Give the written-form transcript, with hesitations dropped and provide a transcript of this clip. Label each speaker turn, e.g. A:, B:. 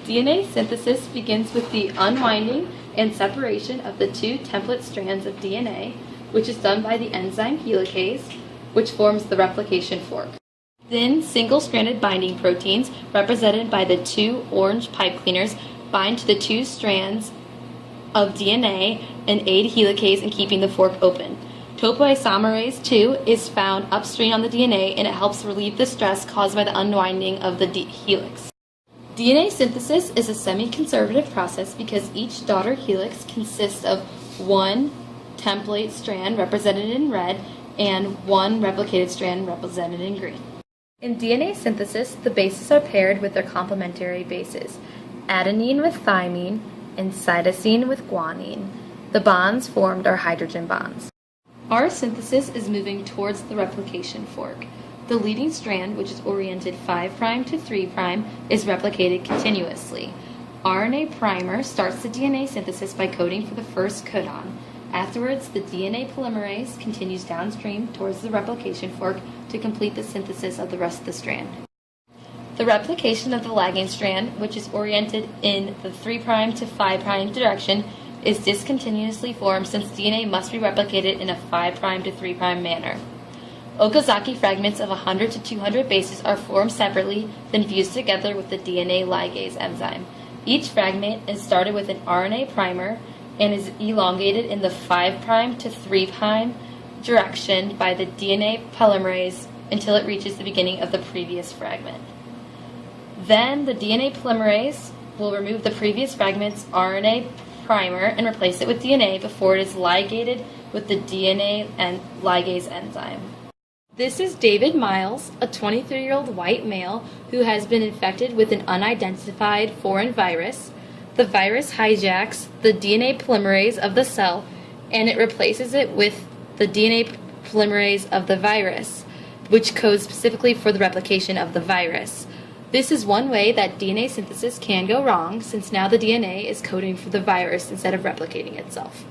A: DNA synthesis begins with the unwinding and separation of the two template strands of DNA, which is done by the enzyme helicase, which forms the replication fork. Then single-stranded binding proteins, represented by the two orange pipe cleaners, bind to the two strands of DNA and aid helicase in keeping the fork open. Topoisomerase II is found upstream on the DNA, and it helps relieve the stress caused by the unwinding of the helix. DNA synthesis is a semi-conservative process because each daughter helix consists of one template strand represented in red and one replicated strand represented in green. In DNA synthesis, the bases are paired with their complementary bases, adenine with thymine and cytosine with guanine. The bonds formed are hydrogen bonds. Our synthesis is moving towards the replication fork. The leading strand, which is oriented 5' to 3', is replicated continuously. RNA primer starts the DNA synthesis by coding for the first codon. Afterwards, the DNA polymerase continues downstream towards the replication fork to complete the synthesis of the rest of the strand. The replication of the lagging strand, which is oriented in the 3' to 5' direction, is discontinuously formed since DNA must be replicated in a 5' to 3' manner. Okazaki fragments of 100 to 200 bases are formed separately, then fused together with the DNA ligase enzyme. Each fragment is started with an RNA primer and is elongated in the 5' to 3' direction by the DNA polymerase until it reaches the beginning of the previous fragment. Then the DNA polymerase will remove the previous fragment's RNA primer and replace it with DNA before it is ligated with the DNA and ligase enzyme. This is David Miles, a 23-year-old white male who has been infected with an unidentified foreign virus. The virus hijacks the DNA polymerase of the cell and it replaces it with the DNA polymerase of the virus, which codes specifically for the replication of the virus. This is one way that DNA synthesis can go wrong, since now the DNA is coding for the virus instead of replicating itself.